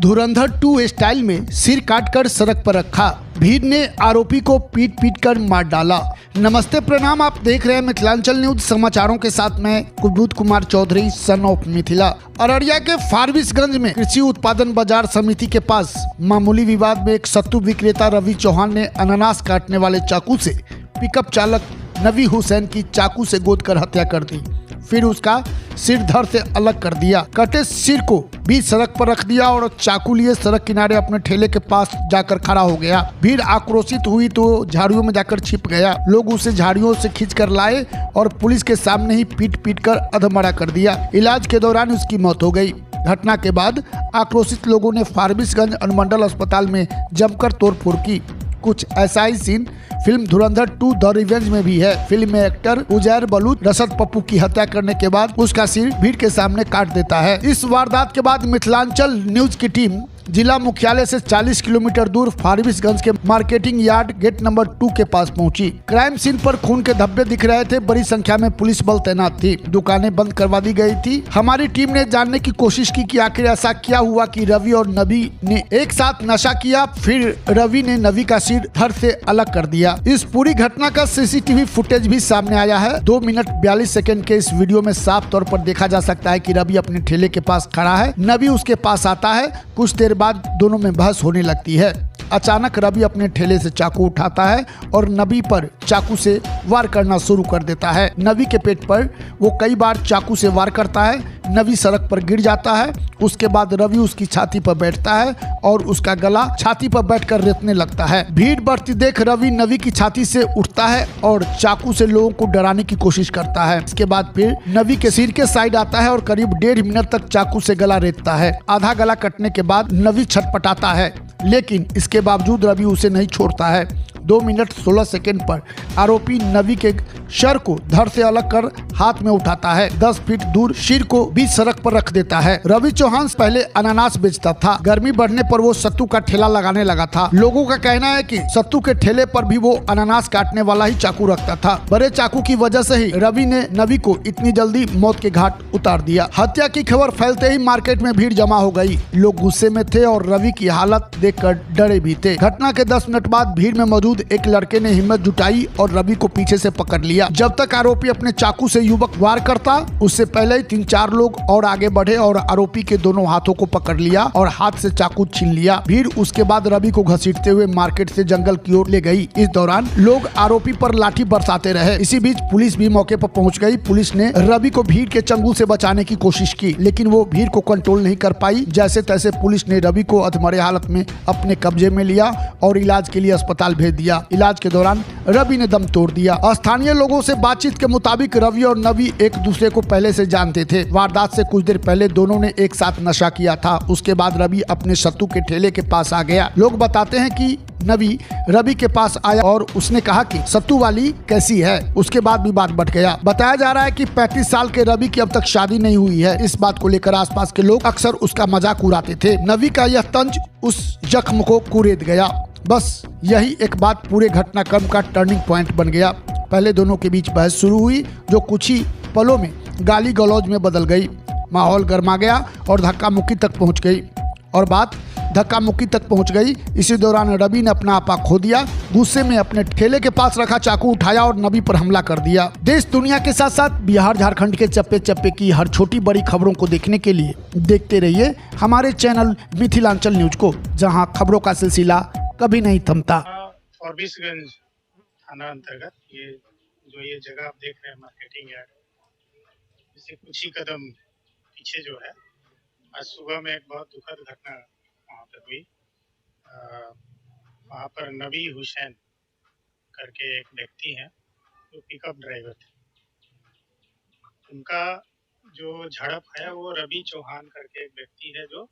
धुरंधर 2 style में सिर काटकर सड़क पर रखा, भीड़ ने आरोपी को पीट पीट कर मार डाला। नमस्ते प्रणाम, आप देख रहे हैं मिथिलांचल न्यूज समाचारों के साथ मैं कुलबूत कुमार चौधरी सन ऑफ मिथिला। अररिया के फारबिसगंज में कृषि उत्पादन बाजार समिति के पास मामूली विवाद में एक सत्तू विक्रेता रवि चौहान ने अनानास काटने वाले चाकू से पिकअप चालक नबी हुसैन की चाकू से गोदकर हत्या कर दी, फिर उसका सिर धड़ से अलग कर दिया। कटे सिर को बीच सड़क पर रख दिया और चाकू लिए सड़क किनारे अपने ठेले के पास जाकर खड़ा हो गया। भीड़ आक्रोशित हुई तो झाड़ियों में जाकर छिप गया। लोग उसे झाड़ियों से खींचकर लाए और पुलिस के सामने ही पीट पीट कर अधमरा कर दिया। इलाज के दौरान उसकी मौत हो गई। घटना के बाद आक्रोशित लोगों ने फारबिसगंज अनुमंडल अस्पताल में जमकर तोड़फोड़ की। कुछ ऐसा ही scene film Dhurandhar 2 the revenge में भी है। फिल्म में एक्टर उजैर बलूच रसद पप्पू की हत्या करने के बाद उसका सिर भीड़ के सामने काट देता है। इस वारदात के बाद मिथिलांचल न्यूज की टीम जिला मुख्यालय से 40 किलोमीटर दूर फारबिसगंज के मार्केटिंग यार्ड गेट नंबर 2 के पास पहुंची। क्राइम सीन पर खून के धब्बे दिख रहे थे। बड़ी संख्या में पुलिस बल तैनात थी। दुकानें बंद करवा दी गई थी। हमारी टीम ने जानने की कोशिश की कि आखिर ऐसा क्या हुआ कि रवि और नबी ने एक साथ नशा किया, फिर रवि ने नबी का सिर धड़ से अलग कर दिया। इस पूरी घटना का सीसीटीवी फुटेज भी सामने आया है। 2 मिनट 42 सेकंड के इस वीडियो में साफ तौर पर देखा जा सकता है कि रवि अपने ठेले के पास खड़ा है, नबी उसके पास आता है। कुछ देर बाद दोनों में बहस होने लगती है। अचानक रवि अपने ठेले से चाकू उठाता है और नबी पर चाकू से वार करना शुरू कर देता है। नबी के पेट पर वो कई बार चाकू से वार करता है। नबी सड़क पर गिर जाता है। उसके बाद रवि उसकी छाती पर बैठता है और उसका गला छाती पर बैठकर रेतने लगता है। भीड़ बढ़ती देख रवि नबी की छाती से उठता है और चाकू से लोगों को डराने की कोशिश करता है। इसके बाद फिर नबी के सिर के साइड आता है और करीब 1.5 मिनट तक चाकू से गला रेतता है। आधा गला कटने के बाद नबी छटपटाता है, लेकिन इसके बावजूद रवि उसे नहीं छोड़ता है। 2 मिनट 16 सेकंड पर आरोपी नबी के सर को धड़ से अलग कर हाथ में उठाता है। 10 फीट दूर सिर को बीच सड़क पर रख देता है। रवि चौहान पहले अनानास बेचता था। गर्मी बढ़ने पर वो सत्तू का ठेला लगाने लगा था। लोगों का कहना है कि सत्तू के ठेले पर भी वो अनानास काटने वाला ही चाकू रखता था। बड़े चाकू की वजह से ही रवि ने नबी को इतनी जल्दी मौत के घाट उतार दिया। हत्या की खबर फैलते ही मार्केट में भीड़ जमा हो गई। लोग गुस्से में थे और रवि की हालत देखकर डरे भी थे। घटना के 10 मिनट बाद भीड़ में मौजूद एक लड़के ने हिम्मत जुटाई और रवि को पीछे से पकड़ लिया। जब तक आरोपी अपने चाकू से युवक वार करता, उससे पहले ही 3-4 लोग और आगे बढ़े और आरोपी के दोनों हाथों को पकड़ लिया और हाथ से चाकू छीन लिया। भीड़ उसके बाद रवि को घसीटते हुए मार्केट से जंगल की ओर ले गई। इस दौरान लोग आरोपी पर लाठी बरसाते रहे। इसी बीच पुलिस भी मौके पर पहुंच गई। पुलिस ने रवि को भीड़ के चंगुल से बचाने की कोशिश की, लेकिन वो भीड़ को कंट्रोल नहीं कर पाई। जैसे तैसे पुलिस ने रवि को अधमरे हालत में अपने कब्जे में लिया और इलाज के लिए अस्पताल भेज दिया। इलाज के दौरान रवि ने दम तोड़ दिया। स्थानीय लोगों से बातचीत के मुताबिक रवि और नबी एक दूसरे को पहले से जानते थे। वारदात से कुछ देर पहले दोनों ने एक साथ नशा किया था। उसके बाद रवि अपने सत्तू के ठेले के पास आ गया। लोग बताते हैं कि नबी रवि के पास आया और उसने कहा कि सत्तू वाली कैसी है। उसके बाद भी बात बढ़ गया। बताया जा रहा है कि 35 साल के रवि की अब तक शादी नहीं हुई है। इस बात को लेकर आसपास के लोग अक्सर उसका मजाक उड़ाते थे। नबी का यह तंज उस जख्म को कुरेद गया। बस यही एक बात पूरे घटनाक्रम का टर्निंग पॉइंट बन गया। पहले दोनों के बीच बहस शुरू हुई, जो कुछ ही पलों में गाली गलौज में बदल गई। माहौल गर्मा गया और धक्का मुक्की तक पहुंच गई। इसी दौरान रवि ने अपना आपा खो दिया। गुस्से में अपने ठेले के पास रखा चाकू उठाया और नबी पर हमला कर दिया। देश दुनिया के साथ साथ बिहार झारखंड के चप्पे चप्पे की हर छोटी बड़ी खबरों को देखने के लिए देखते रहिए हमारे चैनल मिथिलांचल न्यूज को, जहां खबरों का सिलसिला कभी नहीं थमता। फारबिसगंज थाना अंतर्गत ये जगह आप देख रहे हैं मार्केटिंग यार्ड, इससे कुछ ही कदम पीछे जो है, आज सुबह में एक बहुत दुखद घटना वहाँ पर हुई। वहाँ पर नबी हुसैन करके एक व्यक्ति हैं जो पिकअप ड्राइवर थे। उनका जो झड़प है वो रवि चौहान करके एक व्यक्ति है जो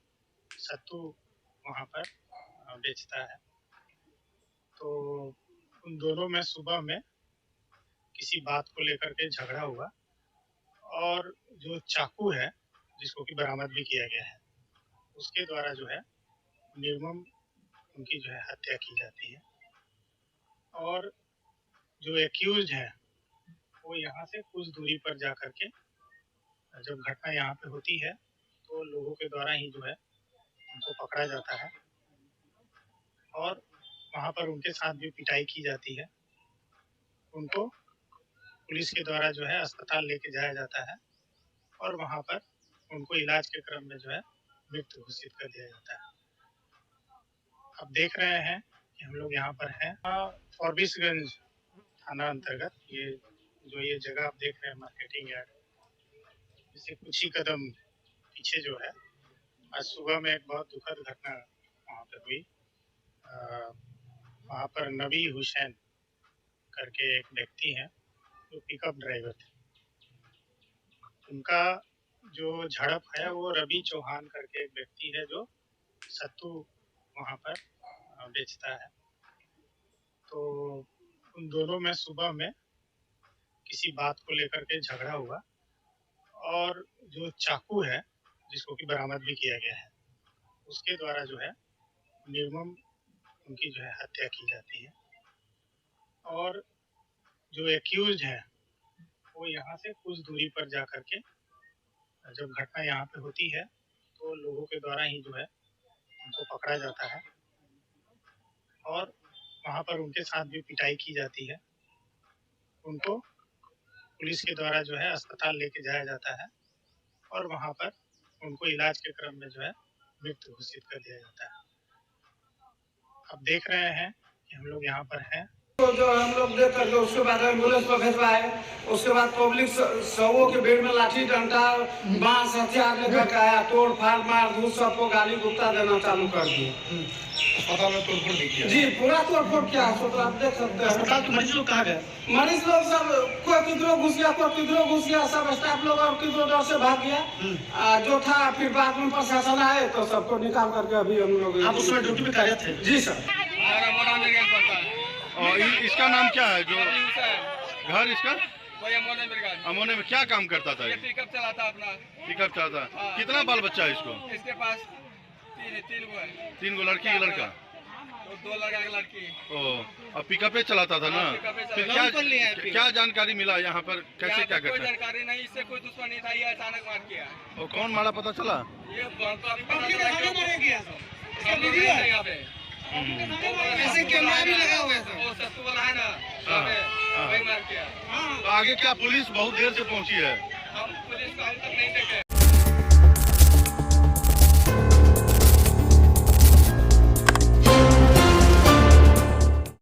सत्तू वहाँ पर बेचता है। तो उन दोनों में सुबह में किसी बात को लेकर के झगड़ा हुआ और जो चाकू है जिसको कि बरामद भी किया गया है, उसके द्वारा जो है निर्मम उनकी जो है हत्या की जाती है। और जो एक्यूज है वो यहाँ से कुछ दूरी पर जा करके, जब घटना यहाँ पे होती है तो लोगों के द्वारा ही जो है उनको पकड़ा जाता है और वहाँ पर उनके साथ भी पिटाई की जाती है। उनको पुलिस के द्वारा जो है अस्पताल लेके जाया जाता है और वहाँ पर उनको इलाज के क्रम में जो है मृत घोषित कर दिया जाता है। अब देख रहे हैं कि हम लोग यहाँ पर हैं फॉरबिसगंज थाना अंतर्गत। ये जगह आप देख रहे हैं मार्केटिंग यार्ड, इससे कुछ ही कदम पीछे जो है आज सुबह में एक बहुत दुखद घटना वहाँ पर हुई। वहाँ पर नबी हुसैन करके एक व्यक्ति हैं जो पिकअप ड्राइवर थे। उनका जो झड़प है वो रवि चौहान करके एक व्यक्ति है जो सत्तू वहाँ पर बेचता है। तो उन दोनों में सुबह में किसी बात को लेकर के झगड़ा हुआ और जो चाकू है जिसको कि बरामद भी किया गया है उसके द्वारा जो है निर्मम उनकी जो है हत्या की जाती है। और जो एक्यूज है वो यहाँ से कुछ दूरी पर जा करके जब घटना यहाँ पे होती है तो लोगों के द्वारा ही जो है उनको पकड़ा जाता है और वहाँ पर उनके साथ भी पिटाई की जाती है। उनको पुलिस के द्वारा जो है अस्पताल लेके जाया जाता है और वहाँ पर उनको इलाज के क्रम में जो है मृत घोषित कर दिया जाता है। अब देख रहे हैं कि हम लोग यहाँ पर हैं। तो जो हम लोग देख करके उसके बाद एम्बुलेंस पर भेजवाए, उसके बाद पब्लिक सबों के भीड़ में लाठी डंडा बांस हथियार लेकर के आया, तोड़ फाड़ मार धूल सबको गाली गुप्ता देना चालू कर दिए। अस्पताल में तोड़फोड़ भी किया? जी पूरा तोड़फोड़ किया। तो आप देख सकते हैं अस्पताल के मरीज लोग कहाँ गए? मरीज लोग सब कोई किधरों घुस गया, कोई किधरों घुस गया, सब स्टाफ लोग और किधरों डर से भाग गया। जो था फिर बाद में प्रशासन आए तो सबको निकाल करके अभी हम लोग। आप उस समय ड्यूटी में कार्यरत थे? जी सर। और इसका नाम क्या है जो घर इसका? अमोने में क्या काम करता था? पिकअप चलाता अपना। पिकअप चलाता। कितना बाल बच्चा है इसको? इसके पास तीन गो है। 3 गो लड़की लड़का? तो 2 लड़का एक लड़की। ओ, अब पिकअपे चलाता था ना? फिर क्या जानकारी मिला यहाँ पर? कैसे क्या कोई करता है? जानकारी नहीं, इससे कोई दुश्मनी था, ये अचानक मार किया। और कौन मारा पता चला? ये यहाँ पे ऐसे कैमरा भी लगा हुआ है सर। वो सत्तू वाला है ना, वही मार किया। आगे क्या पुलिस बहुत देर से पहुंची है?